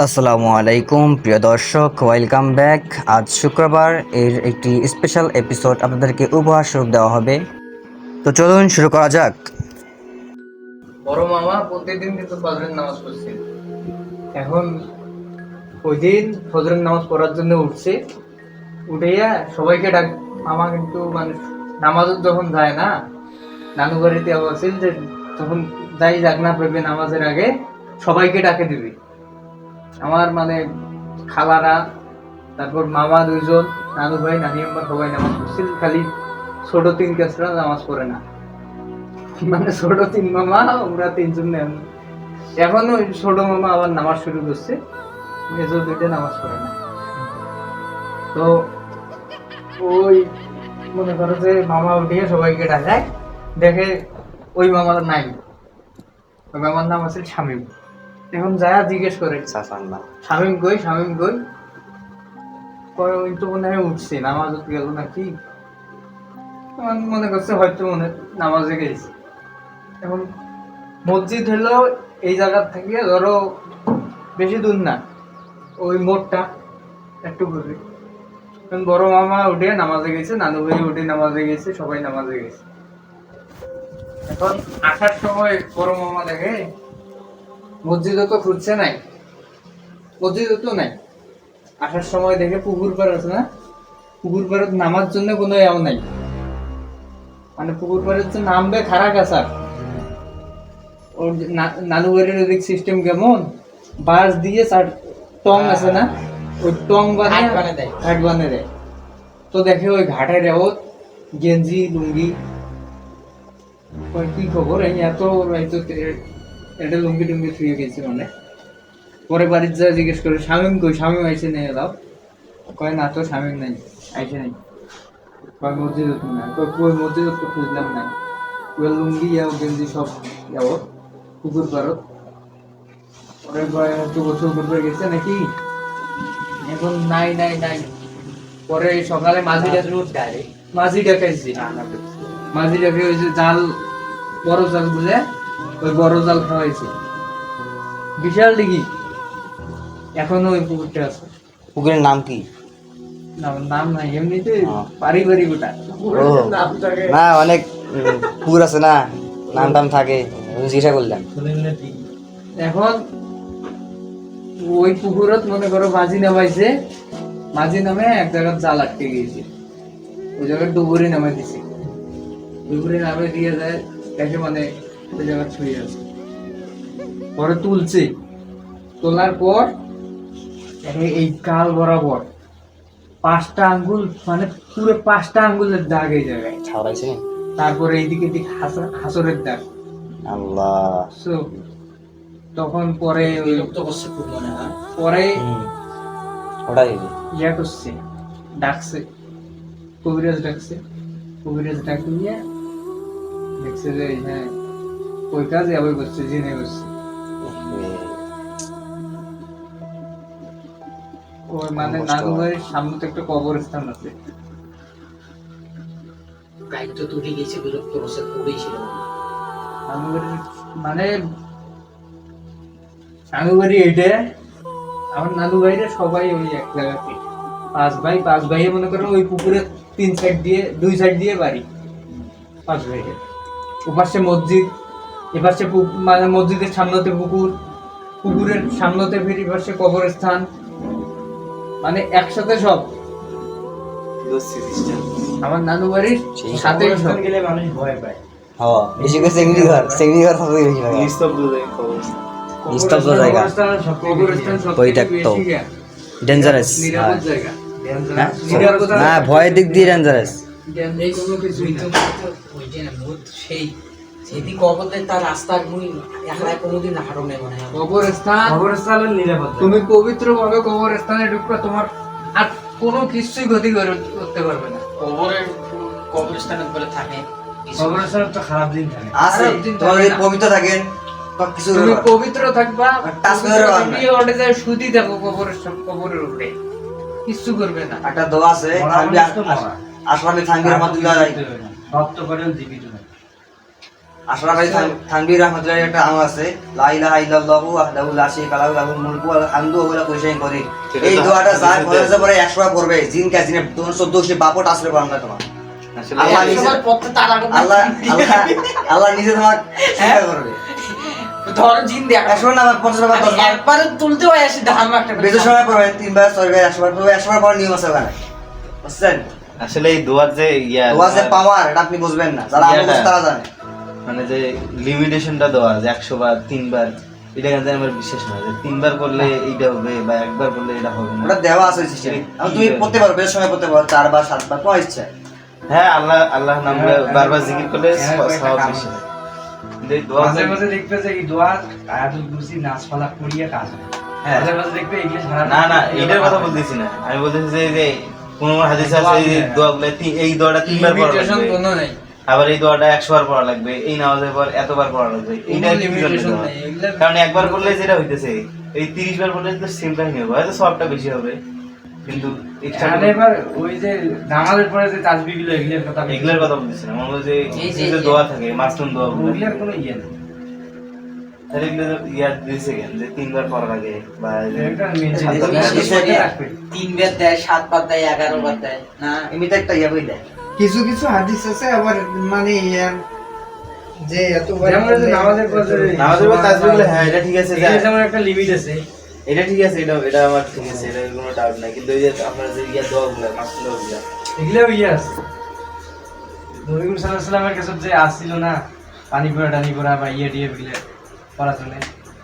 আসসালামু আলাইকুম প্রিয় দর্শক, ওয়েলকাম ব্যাক। আজ শুক্রবার, এর একটি স্পেশাল এপিসোড আপনাদেরকে উপহার স্বরূপ দেওয়া হবে। তো চলুন শুরু করা যাক। বড় মামা প্রতিদিন কিন্তু ফজরের নামাজ পড়ছে। এখন ওই দিন ফজরের নামাজ পড়ার জন্য উঠছে, উঠেইয়া সবাইকে ডাক। মামা কিন্তু মানে নামাজ যখন যায় না, নানু বাড়িতে বলছিল যে যখন যাই যাক না পেবে নামাজের আগে সবাইকে ডাকে দিবি। আমার মানে খালারা, তারপর মামা দুইজন, নানু ভাই নানি আম্মা সবাই নামাজ পড়ছিল, খালি ছোট তিন কেসরা নামাজ পড়ে না। মানে ছোট তিন মামা, ওরা তিনজন এখনো ছোট মামা আবার নামাজ শুরু করছে, মেজর দুইটা নামাজ পড়ে না। তো ওই মনে করো যে মামা উঠিয়ে সবাইকে ডাকায়, দেখে ওই মামার নাই, ওই মামার নাম আছে শামীম। এখন যায় জিজ্ঞেস করে শামীম কই, শামীম কই, পরে ওই তো মনে হয় উঠছে, নামাজ গেল নাকি, মনে করছে হয়তো নামাজে গেছে। এখন মসজিদ হলো এই জায়গার থেকে ধরো বেশি দূর না, ওই মোড়টা একটু ঘুরে। বড় মামা উঠে নামাজে গেছে, নানু ভাই উঠে নামাজে গেছে, সবাই নামাজে গেছে। এখন আসার সময় বড় মামা দেখে মসজিদও তো খুঁজছে নাই, মসজিদও তো নাই। আসার সময় দেখে পুকুর পাড় আছে না, পুকুর পাড়ে নামার জন্য কোনো এও নাই, মানে পুকুর পাড়ের যে নামবে খারাপ আসার। ওর নানু বাড়ির ওদিক সিস্টেম কেমন, বাঁশ দিয়ে টং আছে না, ওই টং ঘাট বানিয়ে দেয়। তো দেখে ওই ঘাটের রেওত গেঞ্জি লুঙ্গি, কি খবর এই এত এটা লুঙ্গি টুঙ্গি থুয়ে গেছি মানে। পরে বাড়ির যা জিজ্ঞেস করে শামীম কই, শামীম আইসে নেই দাও, কয় না তো শামীম নাই, আইসে নাই। কয় মসজিদ না, কই মসজিদ তো খুঁজলাম নাই, ওই লুঙ্গি গেঞ্জি সব যাবো পুকুর পাড়ত। পরে কয় হয়তো গোসল করতে গেছে নাকি, এখন নাই নাই নাই। পরে সকালে মাঝি ডাকাইছি, মাঝি ডাকে ওই যে জাল, বড় জাল বুঝে, ওই বড় জাল খাওয়াইছি, বিশাল ডিগি। এখনো ওই পুকুরটা আছে। পুকুরের নাম কি? নাম নাই, এমনিতে পারিবারিক ওটা। না, অনেক পুকুর আছে না, নাম টাম থাকে, জিজ্ঞাসা করলাম। এখন ওই পুকুরত মনে করো মাঝি নামাইছে, মাঝি নামে এক জায়গায় জাল আটকে গিয়েছে, ওই জায়গায় ডুবুরি নামাই দিছে, ডুবুরি নামে দিয়ে যায়, দেখে মানে ওই জায়গায় ছুঁয়ে আছে। পরে তুলছে, তোলার পর এই কাল বরাবর 5টা আঙ্গুল, মানে পুরো 5টা আঙ্গুলের দাগ এই জায়গায় ছাড়াইছে। তারপরে এইদিকে দিক হাসরের দাগ। আল্লাহ। তখন পরে পরে ওটাই ইয়া করছে, ডাকছে, কবিরাজ ডাকছে, কবিরাজ ডাকিয়ে দেখছে যে হ্যাঁ ওই কাজ এভাবে করছে, জেনে করছে। ওই মানে নানু বাড়ির সামনে তো একটা কবরস্থান আছে, নানু বাড়ির মানে নানু বাড়ি এইটা, আমার নানু ভাইরা সবাই ওই এক জায়গাতে, 5 ভাই মনে করো ওই পুকুরের 3 সাইড দিয়ে 2 সাইড দিয়ে বাড়ি, 5 ভাইয়ের। ওপাশে মসজিদ, এপাশে মানে মসজিদের সামনেতে পুকুর, পুকুরের সামনেতে ফির এপাশে কবরস্থান, মানে একসাথে সব। আমার নানু বাড়ির সাথে গেলে মানুষ ভয় পায়। হ্যাঁ, বেশি করে সেঙ্গি ঘর থাকে বেশি ভাগ। নিস্তব্ধ জায়গা, পরিত্যক্ত, ডেঞ্জারাস। না, ভয়ের দিক দিয়ে ডেঞ্জারাস। তুমি পবিত্র ভাবে কবরস্থানে ঢুকবে, তোমার আর কোনো কিছুই ক্ষতি করতে পারবে না। কবরস্থানে বলে থাকে, কবরস্থানে তো খারাপ দিন থাকে, আছে তোমাদের পবিত্র থাকেন, তুমি পবিত্র থাকবা, টাচ করে ওঠে যায় সুদি দেখো কবরের উপরে, কিছু করবে না। একটা দোয়া আছে, আসমানে থাঙ্গের মাধ্যমে যায়, রক্ত করেও জীবিত হয়। আশরাফ আলী থানভীর রহমাতুল্লাহ একটা আমল আছে, লা ইলাহা ইল্লাল্লাহু ওয়াহদাহু লা শারীকা লাহু লাহুল মুলকু ওয়া লাহুল হামদু ওয়া হুয়া আলা কুল্লি শাইইন কদির। এই দোয়াটা যার ফরজে পড়ে 100 বার পড়বে, জিন কা জিনে তোমার 14 বাপট আসলে পড়ান না তোমার। আসলে আল্লাহ নিজে সবার পথে তারা আল্লাহ আল্লাহ আল্লাহ নিজে তোমার শিক্ষা করবে। ধরো জিন দেখ 100 না 50 বার 10 বার একবারে তুলতে হয় আসে ধাম একটা করে। বেজে সময় পড়বে, 3 বার 6 বার 100 বার পড়বে, 100 বার পড়ার নিয়ম আছে ওখানে, বুঝছেন? আসলে এই দোয়ার যে দোয়া যে পাওয়ার এটা আপনি বুঝবেন না, যারা আমল করছে তারা জানে। মানে যে লিমিটেশনটা দেওয়া যে 100 বার 3 বার, এটা কিন্তু আমার বিশ্বাস না যে 3 বার করলে এইটা হবে বা একবার করলে এটা হবে না। ওটা দেওয়া আছে সিস্টেমে, তুমি পড়তে পারো, বেশ সময় পড়তে পারো, 4 বার 7 বার তোমার ইচ্ছা। হ্যাঁ, আল্লাহ আল্লাহ নাম বারবার জিকির করলে সওয়াব বেশি হয়। কিন্তু এই দোয়া মাঝে মাঝে দেখবে যে এই দোয়া আয়াতুল কুরসি নাচপালা করিয়া কাজ হয়। হ্যাঁ মাঝে মাঝে দেখবে এগুলো সারা না না এইটার কথা বলতেছি না, আমি বলতেছি যে কোন হাদিস আছে এই দোয়াগুলো এই দোয়াটা 3 বার পড়া লিমিটেশন লাগবে, কোনো নাই, আবার এই দোয়াটা 100 বার পড়া লাগবে, এই নামাজের পর এতবার পড়া লাগবে, এইটা কোনো কি লিমিটেশন দোয়া? নাই এগুলা। কারণ একবার করলে যেটা হইতেছে এই 30 বার করলে তো সেম কাহিনী হবে, হয়তো সবটা বেশি হবে, কিন্তু এখানে এবার ওই যে নামাজের পরে যে তাসবিহগুলো এগুলোর কথা এগুলোর কথা বলতেছি না, মনে হয় যে এই যে- এই যে দোয়া থাকে মাসনুন দোয়া গুলো, ওগুলোর কোনো ইয়ে নেই। তাহলে এগুলো ইয়াদ দিয়েছে কেন যে 3 বার পড়া লাগে বা এই যে এটা মেনশন সাত বার বেশি পড়া লাগে। করে 3 বার দেয়, 7 বার দেয়, 11 বার দেয় না। এমনিতে একটা ইয়া বই দেয়। কিছু কিছু হাদিস আছে আবার মানে যে এতবার যেমন এই যে নামাজের পর যে নামাজের পর তাসবিহ গুলো, হ্যাঁ এটা ঠিক আছে, যে এটার যেমন একটা লিমিট আছে। এটা ঠিক আছে, এটা আমার ঠিক আছে, এটা কোনো ডাউট নাই, কিন্তু এই যে আপনার যে ইয়া দোয়া গুলো মাসনুন দোয়া গুলো, এগুলোও ইয়ে আছে। নবী করিম সাল্লাল্লাহু আলাইহি ওয়াসাল্লামের কাছে যে আসছিল না পানি পড়া টানি পড়া বা ইয়ে টিয়ে গুলো পড়ার জন্য,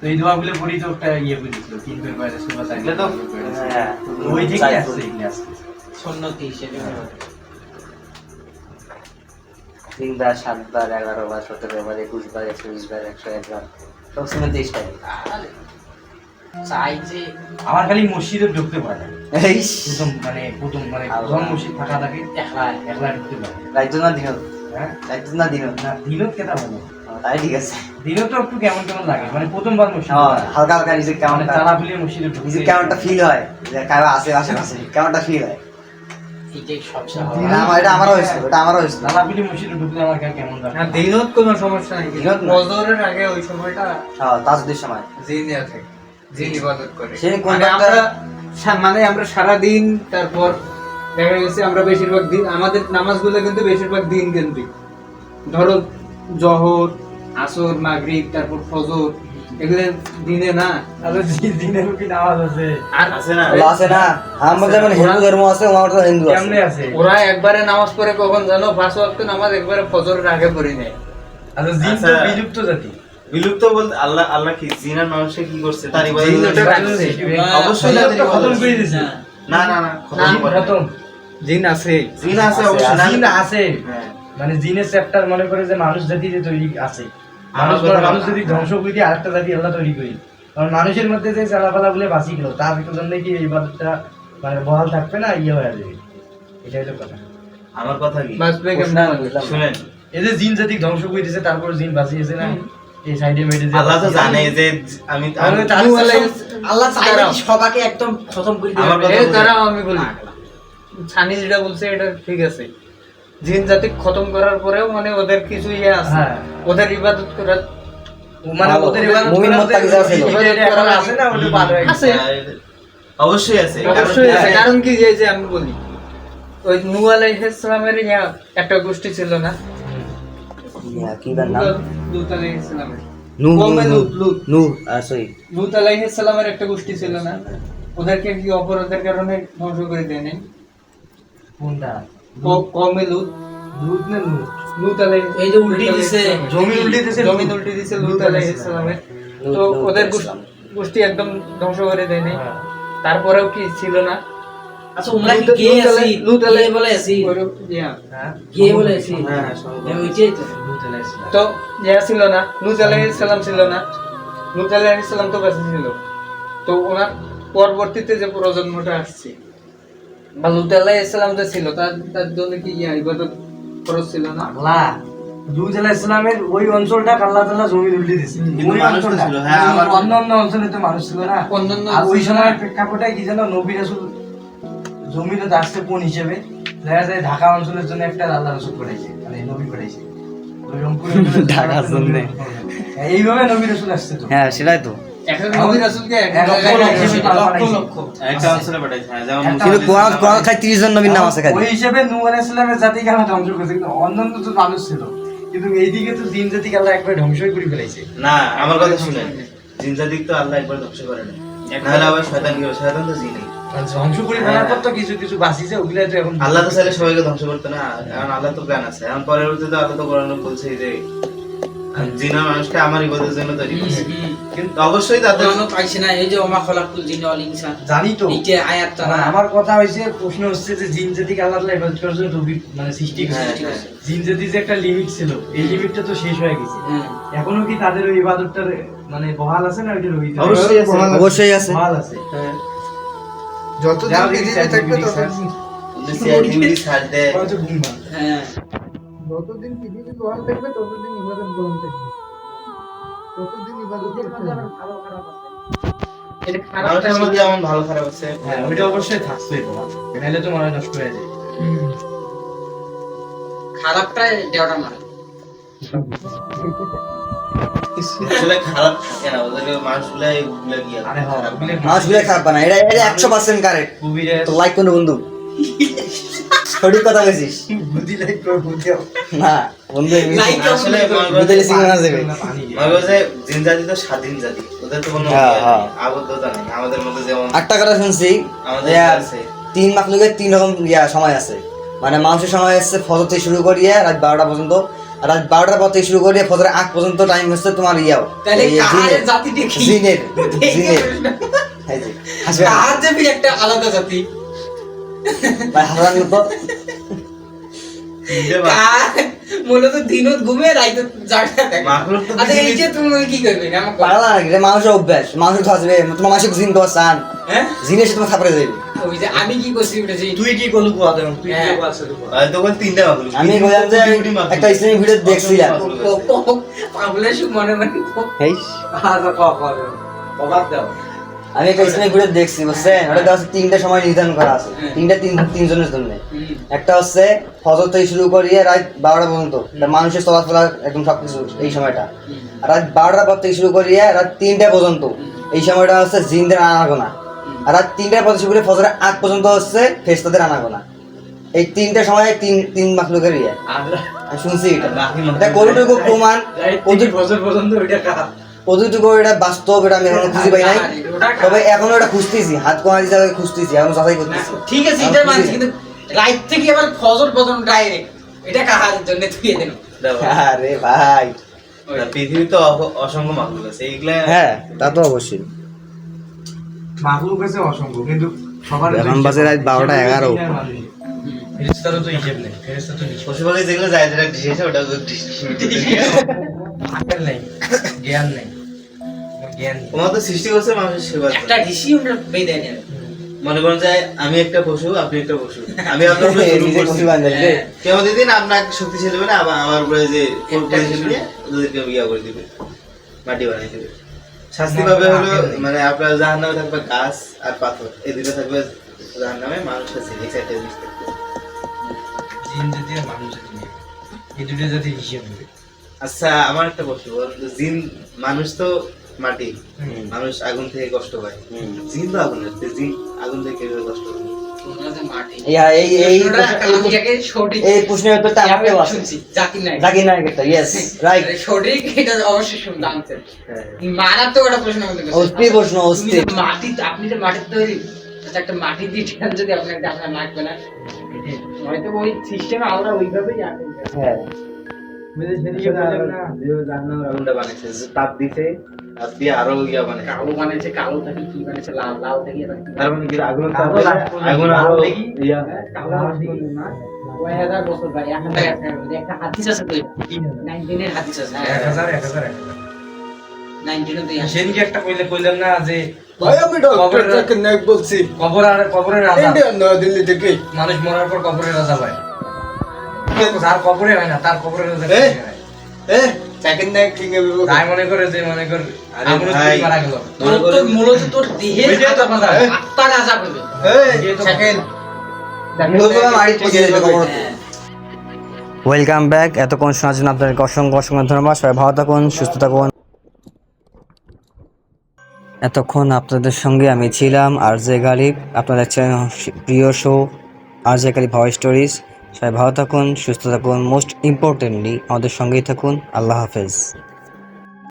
তো এই দোয়াগুলো পড়ি তো একটা ইয়ে করে দিছিল 3 বার পড়ে সুবহান এগুলো তো হ্যাঁ ওই থেকে আসছে এগুলো আসছে। সুন্নতি হিসেবে 3 বার 7 বার 11 বার 17 বার 21 বার 120 বার 101 বার সব সময় 23 টাইম। চাই যে আমার খালি মসজিদে ঢুকতে পারে না। এই প্রথম প্রধান মসজিদ ফাঁকা থাকে, একলা একলা ঢুকতে পারে না। রাইতো না দিন, হ্যাঁ রাইতো না দিন, না দিনত কেটা ভালো, তাই ঠিক আছে। দিনত তো একটু কেমন কেমন লাগে, মানে প্রথমবার মসজিদ হালকা হালকা নিজে মানে কেমনটা তালা ফুলিয়ে মসজিদে ঢুকতে নিজে কেমনটা ফিল হয়, যে কারো আছে আশেপাশে কেমনটা ফিল হয়। এটাই সবচেয়ে এটা আমারও হয়েছিল, এটা আমারও হয়েছিল। তালা ফুলিয়ে মসজিদে ঢুকলে আমার কেমন লাগে। না দিনত কোনো সমস্যা নাই, দিনত না। ফজরের আগে ওই সময়টা হ্যাঁ তাজদের সময় জিন থাকে, জিন ইবাদত করে। সে কোন মানে একটা- আমরা সারা দিন, তারপর দেখা গেছে আমরা বেশিরভাগ দিন আমাদের নামাজগুলো কিন্তু বেশিরভাগ দিন কেন্দ্রিক। ধরো জহর, আসর, মাগরিব, তারপর ফজর, এগুলো দিনে না। তাহলে দিনের কি নামাজ আছে? আর আছে না? আল্লাহ আছে না, আমার যেমন হিন্দু ধর্ম আছে আমার তো হিন্দু আছে। কেমনে আছে? ওরা একবারে নামাজ পড়ে কখন জানো, 5 ওয়াক্ত নামাজ একবারে ফজরের আগে পড়ে নেয়। আচ্ছা জিন তো আচ্ছা। বিলুপ্ত জাতি। বিলুপ্ত বলতে আল্লাহ কি জিন আর মানুষে কি করছে তার ইবাদত জিন ওটা করছে। রাখছে। অবশ্যই তাদের তো খতম ইবাদত করে করছে। দিছে। না না না খতম না, করে নাই। খতম। জিন আছে, জিন আছে অবশ্যই, না- জিন আছে, হ্যাঁ। মানে জিনের চ্যাপ্টার মনে করে যে মানুষ জাতি যে তৈরি আছে, মানুষ মানুষ যদি ধ্বংস করে দিয়ে আরেকটা জাতি আল্লাহ তৈরি করি, কারণ মানুষের মধ্যে যে চালাপালা গুলো বাঁচি গেল তার জন্য কি এই ইবাদতটা মানে বহাল থাকবে না, ইয়ে হয়ে যাবে, এটাই তো কথা। আমার কথা কি বাঁচবে কেমনে? শুনেন, এই যে জিন জাতি ধ্বংস করে দিয়েছে তারপর জিন বাঁচিয়েছে না, এই সাইডে মেডে যে আল্লাহ তো জানে যে আমি তাহলে তার নূহ আলাইহিস আল্লাহ চাইলে দাঁড়াও। কি সবাকে একদম খতম করে আমার দিবে। কথা এই বলছি। তারা আমি বলি, ছানি যেটা বলছে এটা ঠিক আছে, জিন জাতি খতম করার পরেও মানে ওদের কিছু ইয়ে আছে, হ্যাঁ। ওদের ইবাদত করার মানে ভালো। ওদের ইবাদত মুমিন করার মোত্তাকি যে যারা ছিল। এটা এখন আছে না, ওটা পার হয়ে গেছে। আছে, অবশ্যই আছে, অবশ্যই আছে। কারণ- কারণ কি, যে আমি বলি, ওই নূহ আলাইহিস সালামের একটা গোষ্ঠী ছিল না, ইয়া, কি তার নাম? লূত আলাইহিস সালামের, নূহ, কওমে নূহ, লূত, নূহ, sorry। লূত আলাইহিস সালামের একটা গোষ্ঠী ছিল না, ওদেরকে কি অপরাধের কারণে ধ্বংস করে দেয় নাই? কোনটা? কওমে লূত, লুট না লুট? লূত আলাইহিস, এই যে উল্টে দিছে, জমি উল্টে দিছে, জমিন উল্টে দিছে লূত আলাইহিস সালামের। তো ওদের গোষ্ঠী একদম ধ্বংস করে দেয় নাই, হ্যাঁ। তারপরেও কি ছিল না? আচ্ছা ওমরা কি গে আছি, গে বলে আছি, হ্যাঁ? গে বলে আছি, হ্যাঁ, সব- ওইটাই তো। লুট আলাইহিস সালাম। তো ছিল না, লূত আলাইহিস সালাম ছিল না, লূত আলাইহিস সালাম তো বেঁচে ছিল। তো ওনার পরবর্তীতে যে প্রজন্মটা আসছে, বা লূত আলাইহিস সালাম যে ছিল, তার জন্য কি ইবাদত খরচ ছিল না? আল্লাহ লূত আলাইহিস সালামের ওই অঞ্চলটা আল্লাহ তাআলা জমি উল্টে দিয়েছে, কিন্তু ওই মানুষ তো অঞ্চলটা ছিল, হ্যাঁ, আবার- অন্যান্য অঞ্চলে তো মানুষ ছিল না। অন্যান্য আর ওই ছিল সময় না। প্রেক্ষাপটে কি যেন নবী রাসূল জমিতে আসছে কোন হিসেবে দেখা যায় ঢাকা অঞ্চলের জন্য একটা আল্লাহ রাসূল পাঠাইছে, মানে নবী পাঠাইছে। তো ঢাকার জন্য। এইভাবে নবী রাসূল আসছে তো। হ্যাঁ সেটাই তো। এখন নবী রাসূলকে এক লক্ষ জায়গায় লক্ষ রেখেছে, বানাইছে। লক্ষ একটা অঞ্চলে পাঠাইছে, হ্যাঁ, যেমন একটা কিন্তু মুসলিম কোরআন কোরআন খালি 30 জন নবীর নাম আছে খালি। ওই হিসেবে নূহ আলাইহিস সালামের জাতিকে আল্লাহ ধ্বংস করেছে, কিন্তু অন্যান্য তো মানুষ ছিল, কিন্তু এইদিকে তো জিন জাতিকে আল্লাহ একবার ধ্বংসই করে ফেলাইছে। না, আমার কথা শুনেন, জিন জাতিক তো আল্লাহ একবার ধ্বংস করে না, নাহলে আবার শয়তান কি হবে? শয়তান তো জিনই। মানে ধ্বংস করে ফেলার পর তো কিছু কিছু বাঁচিছে, ওগুলা তো এখন আল্লাহ তো চাইলে সবাইকে ধ্বংস করতে না, কারণ আল্লাহ তো প্ল্যান আছে। এখন পরবর্তীতে আল্লাহ তো কোরআনে বলছে যে জিন আর মানুষকে আমার ইবাদতের জন্য তৈরি করছে, কিন্তু অবশ্যই তাদের কোরআনও পাইছে না, এই যে ওমা খলাকুল জিন্না ওয়াল ইনসা, জানি তো। এইটা আয়াতটা না। আমার কথা হইছে, প্রশ্ন হচ্ছে যে জিন জাতিকে আল্লাহ তাআলা ইবাদত করার জন্য মানে সৃষ্টি হ্যাঁ, করেছে। হ্যাঁ। জিন জাতির যে একটা লিমিট ছিল, এই লিমিটটা তো শেষ হয়ে গেছে। হুম। এখনো কি তাদের ওই ইবাদতটার মানে বহাল আছে না ওইটা রহিত? অবশ্যই আছে। অবশ্যই আছে। বহাল আছে। যতদিন যাও দেখি পৃথিবী থাকবে certificate ততদিন সিআইডি ছাড় দেয়। কত গুণমান। হ্যাঁ, যতদিন পৃথিবী গ্রহণ থাকবে ততদিন ইবাদত গ্রহণ থাকবে, ততদিন ইবাদত করতে হবে। এটা খারাপ মানুষের মধ্যে যেমন ভালো খারাপ আছে, হ্যাঁ, ওইটা অবশ্যই থাকছেই তোমার, নাহলে তো মনে হয় নষ্ট হয়ে যায়। খারাপটা দেওয়াটা মানে আসলে খারাপ থাকে না, ওদের মানুষগুলা এগুলা কি আর আরে হ্যাঁ, খারাপ। ওগুলো মানুষগুলো খারাপ বানায়, এটা এটা 100% কারেক্ট। কুবিরে তো লাইক কোন বন্ধু? সঠিক কথা বলছিস। বুদ্ধি লাইক করে বুদ্ধি হবে। না বন্ধু এমনি Like আসলে বুঝলে সিগন্যাল যাবে। পানি মনে করো যে জিন জাতি তো স্বাধীন জাতি, ওদের তো কোনো হ্যাঁ, হ্যাঁ। আবদ্ধতা নেই আমাদের মধ্যে যেমন একটা কথা শুনছি, আমাদের ইয়া, আছে। 3 মাখলুকের 3 রকম সময় আছে। মানে মানুষের সময় হচ্ছে ফজর থেকে শুরু করিয়ে রাত 12টা পর্যন্ত, আর রাত 12টার পর থেকে শুরু করিয়ে ফজরের আগ পর্যন্ত টাইম হচ্ছে তোমার ইয়াও তাহলে এই কাহারের জাতিটা কি? জিনের জিনের এই যে হাসবে না। কাহার যে বি একটা আলাদা জাতি, ভাই হাসান তো তিনটে মা- কার মূলত দিনত ঘুমে রাইতে জাগা থাকে। মাখলুক তো আচ্ছা এই পৃথিবীর- যে তুমি কি করবে না আমাকে পাগলা নাকি রে? মানুষের অভ্যাস, মানুষের তো আসবে তোমার মাসিক জিন তো চান হ্যাঁ, জিনের সাথে তোমার খাপড়ে যাবে। ওই যে আমি কি করছি ওটা যে তুই কি করলু কোয়া দেন? তুই কি হ্যাঁ। কোয়া আছে তুই? হয়তো বল তিনটে মাখলুক। আমি বললাম যে কোটি কোটি মাখলুক। একটা ইসলামিক ভিডিও দেখছিলাম। পাগলের সুখ মনে মনে হেই, আচ্ছা কোয়া কোয়া দেন। অবাক দাও। আমি একটা ইসলামিক ভিডিও দেখছি বুঝছেন, ওটা দেওয়া আছে 3টা সময় নির্ধারণ করা আছে, হ্যাঁ। 3টা তিনজনের জন্য। একটা হচ্ছে ফজর থেকে শুরু করিয়ে রাত 12টা পর্যন্ত, এটা মানুষের চলাফেরা একদম সবকিছু এই সময়টা। আর রাত 12টার পর থেকে শুরু করিয়ে রাত 3টা পর্যন্ত এই সময়টা হচ্ছে জিনদের আনাগোনা। আর রাত 3টার পর শুরু করে ফজরের আগ পর্যন্ত হচ্ছে ফেরেশতাদের আনাগোনা। এই 3টা সময় তিন মাখলুকের ইয়ে আমরা আমি শুনছি এটা। এটা কতটুকু প্রমাণ, ওদের বছর পর্যন্ত ওইটা কাটা। কতটুকু এটা বাস্তব, এটা আমি এখনো খুঁজে পাই নাই। তবে এখনো এটা খুঁজতেছি, হাত কোনা হিসাবে খুঁজতেছি, এখনো যাচাই করতেছি। ঠিক আছে এটা মানছি, কিন্তু রাইট থেকে আবার ফজর পর্যন্ত ডাইরেক্ট এটা কাহার জন্য থুয়ে দেন? দেখো, আরে ভাই, না, পৃথিবীতে অসংখ্য মাখলুক আছে, এইগুলা হ্যাঁ তা তো অবশ্যই। মাহলুক আছে অসংখ্য, কিন্তু সবার এখন বাজে রাত 12টা 11। ফেরেশতারও তো হিসেব নেই, ফেরেশতা তো হিসেব পশুপাখি যেগুলো যায় যেটা ডিশ আছে ওটা আকেল নেই, জ্ঞান নেই, জ্ঞান নেই। তোমার তো সৃষ্টি করছে মানুষের সেবা করে। একটা ঋষি আমরা বেঁধে নেন। মনে করেন যে আমি একটা পশু, আপনি একটা পশু, আমি আপনার উপরে জুলুম নিজে করছি। খুশি বান্ধব রে। কেমন দিন আপনার শক্তিশালী বলে আমার উপরে যে পরিশীল নিয়ে ওদেরকে ইয়া করে দিবে, মাটি বানিয়ে দিবে। শাস্তি পাবে হলো মানে আপনার জাহান্নামে থাকবে গাছ আর পাথর, এই দুটো থাকবে জাহান্নামে, মানুষ আছে এই সাইডে জিনিস থাকবে। জিন জাতি আর মানুষ জাতি নেই, এই দুটো জাতি হিসেব নেবে। আচ্ছা আমার একটা প্রশ্ন, বলেন তো, জিন মানুষ তো মাটি, মানুষ আগুন থেকে কষ্ট পায়, জিন তো আগুন আছে, জিন আগুন থেকে কিভাবে কষ্ট পায়? তোমরা যে মাটি আমি সঠিক এই প্রশ্নের উত্তরটা আমাকেও আছে। শুনছি, জাকির নায়ক। জাকির নায়ক একটা, ইয়েস রাইট। সঠিক, এটা অবশ্যই শুনলাম। হ্যাঁ। মারাত্মক একটা প্রশ্ন আমাদের কাছে। অস্থির প্রশ্ন, তুমি অস্থির। যে মাটি, আপনি যে মাটির তৈরি, আচ্ছা একটা মাটি দিয়ে ঠেকান যদি আপনার লাগবে না, হয়তো ওই সিস্টেমে আমরা ওইভাবেই আছি। হ্যাঁ বুঝে সেদিকে বললাম না, যেভাবে জাহান্নামের আগুনটা বানাইছে, যে তাপ দিছে, তাপ দিয়ে আরো ইয়া বানাইছে। কালো বানাইছে, কালো থেকে কি বানাইছে, লাল, লাল থেকে এবার কি তার মানে কি আগুন কালো লাগবে না। আগুন আরো দেখি। ইয়া কালো আসবে না। 1000 বছর ভাই, 1000 একটা হাদিস আছে তো, 19 এর হাদিস আছে। 1000 19 তে সেদিকে একটা কইলাম না যে ভাই আমি ডক্টর জাকির নায়ক বলছি, কবরের রাজা, ইন্ডিয়ান নয়া দিল্লি থেকে। মানুষ মরার পর কবরের রাজা হয়, যার কবরে হয় না তার কবরের রাজা এ? কিভাবে হয়? জাকির নায়ক কিং এর বিপক্ষে। তাই মনে করে যে মনে কর আরে আগুনে ভাই। মারা গেল, মনে তোর করেন মূলত তোর দেহের ওইটাই তো কথা। আত্মার আজাব হবে। এই, এই তো জাকির, মূলত মারি পৌঁছে যেতে খবর। হ্যাঁ। Welcome back. এতক্ষণ শোনার জন্য আপনাদেরকে অসংখ্য অসংখ্য ধন্যবাদ। সবাই ভালো থাকুন, সুস্থ থাকুন। এতক্ষণ আপনাদের সঙ্গে আমি ছিলাম আরজে গালিব। আপনারা দেখছেন প্রিয় show RJ Ghalib voice stories. সবাই ভালো থাকুন, সুস্থ থাকুন, মোস্ট ইম্পর্টেন্টলি আমাদের সঙ্গেই থাকুন। আল্লাহ হাফেজ।